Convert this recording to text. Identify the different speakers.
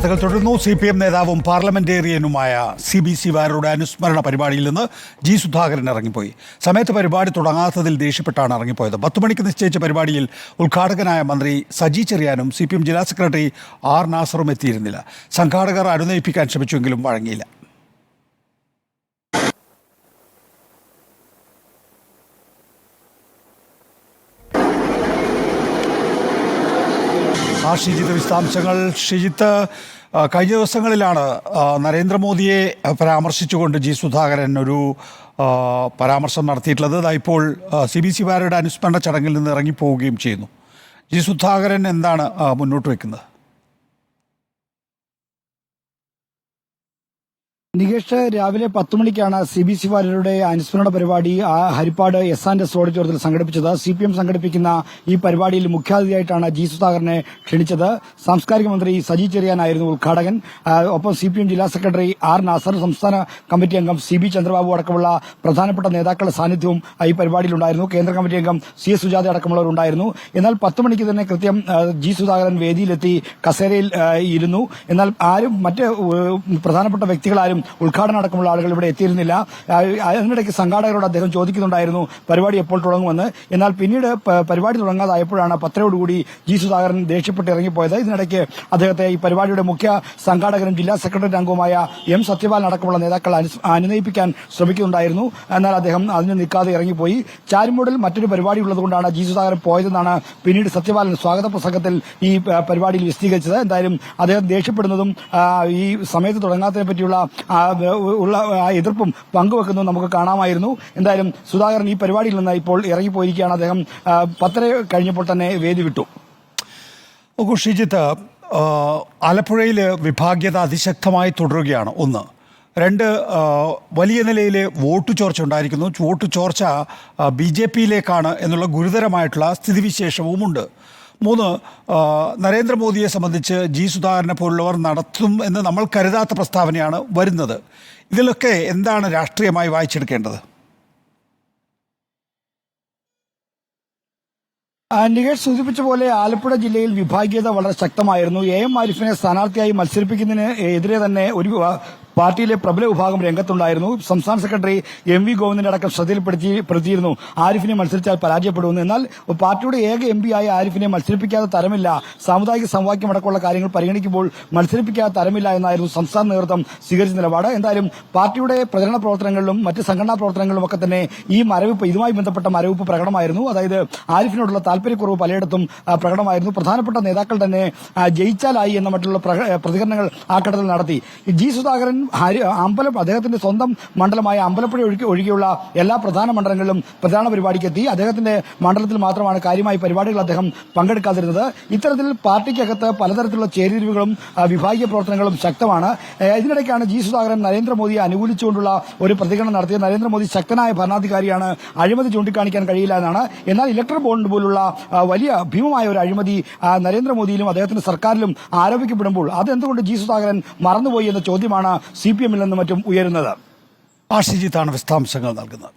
Speaker 1: വാർത്തകൾ തുടരുന്നു. CPM നേതാവും പാർലമെന്റേറിയനുമായ CBC വാര്യരുടെ അനുസ്മരണ പരിപാടിയിൽ നിന്ന് G. സുധാകരൻ ഇറങ്ങിപ്പോയി. സമയത്ത് പരിപാടി തുടങ്ങാത്തതിൽ ദേഷ്യപ്പെട്ടാണ് ഇറങ്ങിപ്പോയത്. 10 മണിക്ക് നിശ്ചയിച്ച പരിപാടിയിൽ ഉദ്ഘാടകനായ മന്ത്രി സജി ചെറിയാനും CPM ജില്ലാ സെക്രട്ടറി R. നാസറും എത്തിയിരുന്നില്ല. സംഘാടകർ അനുനയിപ്പിക്കാൻ ശ്രമിച്ചുവെങ്കിലും വഴങ്ങിയില്ല. ഷിജിത്ത് വിശദാംശങ്ങൾ. ഷിജിത്ത്, കഴിഞ്ഞ ദിവസങ്ങളിലാണ് നരേന്ദ്രമോദിയെ പരാമർശിച്ചുകൊണ്ട് G. സുധാകരൻ ഒരു പരാമർശം നടത്തിയിട്ടുള്ളത്. ഇപ്പോൾ CBC വാര്യരുടെ അനുസ്മരണ ചടങ്ങിൽ നിന്ന് ഇറങ്ങിപ്പോവുകയും ചെയ്യുന്നു. G. സുധാകരൻ എന്താണ് മുന്നോട്ട് വയ്ക്കുന്നത്?
Speaker 2: നികേഷ്, രാവിലെ 10 മണിക്കാണ് CBC വാര്യരുടെ അനുസ്മരണ പരിപാടി ഹരിപ്പാട് S&S ഓഡിറ്റോറിയത്തിൽ സംഘടിപ്പിച്ചത്. CPM സംഘടിപ്പിക്കുന്ന ഈ പരിപാടിയിൽ മുഖ്യാതിഥിയായിട്ടാണ് G. സുധാകരനെ ക്ഷണിച്ചത്. സാംസ്കാരിക മന്ത്രി സജി ചെറിയാനായിരുന്നു ഉദ്ഘാടകൻ. ഒപ്പം CPM ജില്ലാ സെക്രട്ടറി R. നാസർ, സംസ്ഥാന കമ്മിറ്റി അംഗം CB ചന്ദ്രബാബു അടക്കമുള്ള പ്രധാനപ്പെട്ട നേതാക്കളുടെ സാന്നിധ്യവും ഈ പരിപാടിയിലുണ്ടായിരുന്നു. കേന്ദ്ര കമ്മിറ്റി അംഗം CS സുജാത അടക്കമുള്ളവരുണ്ടായിരുന്നു. എന്നാൽ 10 മണിക്ക് തന്നെ കൃത്യം G. സുധാകരൻ വേദിയിലെത്തി കസേരയിൽ ഇരുന്നു. എന്നാൽ മറ്റ് പ്രധാനപ്പെട്ട വ്യക്തികളാരും ഉദ്ഘാടനം അടക്കമുള്ള ആളുകൾ ഇവിടെ എത്തിയിരുന്നില്ല. അതിനിടയ്ക്ക് സംഘാടകരോട് അദ്ദേഹം ചോദിക്കുന്നുണ്ടായിരുന്നു പരിപാടി എപ്പോൾ തുടങ്ങുമെന്ന്. എന്നാൽ പിന്നീട് പരിപാടി തുടങ്ങാതായപ്പോഴാണ് 10:00 G. സുധാകരൻ ദേഷ്യപ്പെട്ട് ഇറങ്ങിപ്പോയത്. ഇതിനിടയ്ക്ക് അദ്ദേഹത്തെ ഈ പരിപാടിയുടെ മുഖ്യ സംഘാടകരും ജില്ലാ സെക്രട്ടറി അംഗവുമായ M. സത്യപാലൻ അടക്കമുള്ള നേതാക്കൾ അനുനയിപ്പിക്കാൻ ശ്രമിക്കുന്നുണ്ടായിരുന്നു. എന്നാൽ അദ്ദേഹം അതിന് നിൽക്കാതെ ഇറങ്ങിപ്പോയി. ചാരുമൂടിൽ മറ്റൊരു പരിപാടി ഉള്ളതുകൊണ്ടാണ് G. സുധാകരൻ പോയതെന്നാണ് പിന്നീട് സത്യപാലൻ സ്വാഗത പ്രസംഗത്തിൽ ഈ പരിപാടിയിൽ വിശദീകരിച്ചത്. എന്തായാലും അദ്ദേഹം ദേഷ്യപ്പെടുന്നതും ഈ സമയത്ത് തുടങ്ങാത്തതിനെ പറ്റിയുള്ള എതിർപ്പും പങ്കുവെക്കുന്നത് നമുക്ക് കാണാമായിരുന്നു. എന്തായാലും സുധാകരൻ ഈ പരിപാടിയിൽ നിന്ന് ഇപ്പോൾ ഇറങ്ങിപ്പോയിരിക്കുകയാണ്. അദ്ദേഹം 10:30 കഴിഞ്ഞപ്പോൾ തന്നെ വേദി വിട്ടു.
Speaker 1: ഷിജിത്ത്, ആലപ്പുഴയിൽ വിഭാഗീയത അതിശക്തമായി തുടരുകയാണ്. 1. 2, വലിയ നിലയിൽ വോട്ട് ചോർച്ച ഉണ്ടായിരിക്കുന്നു. വോട്ട് ചോർച്ച BJPയിലേക്കാണ് എന്നുള്ള ഗുരുതരമായിട്ടുള്ള സ്ഥിതിവിശേഷവുമുണ്ട്. 3, നരേന്ദ്രമോദിയെ സംബന്ധിച്ച് G. സുധാകരനെ പോലുള്ളവർ നടത്തും എന്ന് നമ്മൾ കരുതാത്ത പ്രസ്താവനയാണ് വരുന്നത്. ഇതിലൊക്കെ എന്താണ് രാഷ്ട്രീയമായി വായിച്ചെടുക്കേണ്ടത്?
Speaker 2: നികേഷ് സൂചിപ്പിച്ച പോലെ ആലപ്പുഴ ജില്ലയിൽ വിഭാഗീയത വളരെ ശക്തമായിരുന്നു. AM ആരിഫിനെ സ്ഥാനാർത്ഥിയായി മത്സരിപ്പിക്കുന്നതിന് എതിരെ തന്നെ ഒരു പാർട്ടിയിലെ പ്രബല വിഭാഗം രംഗത്തുണ്ടായിരുന്നു. സംസ്ഥാന സെക്രട്ടറി MV ഗോവിന്ദന്റെ അടക്കം ശ്രദ്ധയിൽപ്പെടുത്തിയിരുന്നു ആരിഫിനെ മത്സരിച്ചാൽ പരാജയപ്പെടുമെന്ന്. എന്നാൽ പാർട്ടിയുടെ ഏക MP ആയ ആരിഫിനെ മത്സരിപ്പിക്കാതെ തരമില്ല, സാമുദായിക സമവാക്യം അടക്കമുള്ള കാര്യങ്ങൾ പരിഗണിക്കുമ്പോൾ മത്സരിപ്പിക്കാതെ തരമില്ല എന്നായിരുന്നു സംസ്ഥാന നേതൃത്വം സ്വീകരിച്ച നിലപാട്. എന്തായാലും പാർട്ടിയുടെ പ്രചരണ പ്രവർത്തനങ്ങളിലും മറ്റ് സംഘടനാ പ്രവർത്തനങ്ങളിലും ഒക്കെ തന്നെ ഇതുമായി ബന്ധപ്പെട്ട മരവിപ്പ് പ്രകടമായിരുന്നു. അതായത് ആരിഫിനോടുള്ള താല്പര്യക്കുറവ് പലയിടത്തും പ്രകടമായിരുന്നു. പ്രധാനപ്പെട്ട നേതാക്കൾ തന്നെ ജയിച്ചാലായി എന്ന മറ്റുള്ള പ്രതികരണങ്ങൾ ആ ഘട്ടത്തിൽ നടത്തി. G. സുധാകരൻ അദ്ദേഹത്തിന്റെ സ്വന്തം മണ്ഡലമായ അമ്പലപ്പുഴ ഒഴികെയുള്ള എല്ലാ പ്രധാന മണ്ഡലങ്ങളിലും പ്രധാന പരിപാടിക്ക് എത്തി. അദ്ദേഹത്തിന്റെ മണ്ഡലത്തിൽ മാത്രമാണ് കാര്യമായി പരിപാടികൾ അദ്ദേഹം പങ്കെടുക്കാതിരുന്നത്. ഇത്തരത്തിൽ പാർട്ടിക്കകത്ത് പലതരത്തിലുള്ള ചേരിതിരിവുകളും വിഭാഗീയ പ്രവർത്തനങ്ങളും ശക്തമാണ്. ഇതിനിടയ്ക്കാണ് G. സുധാകരൻ നരേന്ദ്രമോദിയെ അനുകൂലിച്ചുകൊണ്ടുള്ള ഒരു പ്രതികരണം നടത്തിയത്. നരേന്ദ്രമോദി ശക്തനായ ഭരണാധികാരിയാണ്, അഴിമതി ചൂണ്ടിക്കാണിക്കാൻ കഴിയില്ല എന്നാണ്. എന്നാൽ ഇലക്ട്രൽ ബോണ്ട് പോലുള്ള വലിയ ഭീമമായ ഒരു അഴിമതി നരേന്ദ്രമോദിയിലും അദ്ദേഹത്തിന്റെ സർക്കാരിലും ആരോപിക്കപ്പെടുമ്പോൾ അതെന്തുകൊണ്ട് G. സുധാകരൻ മറന്നുപോയി എന്ന ചോദ്യമാണ് CPM-ൽ നിന്നും മറ്റും ഉയരുന്നത്.
Speaker 1: ഷിജിത്താണ് വിശദാംശങ്ങൾ നൽകുന്നത്.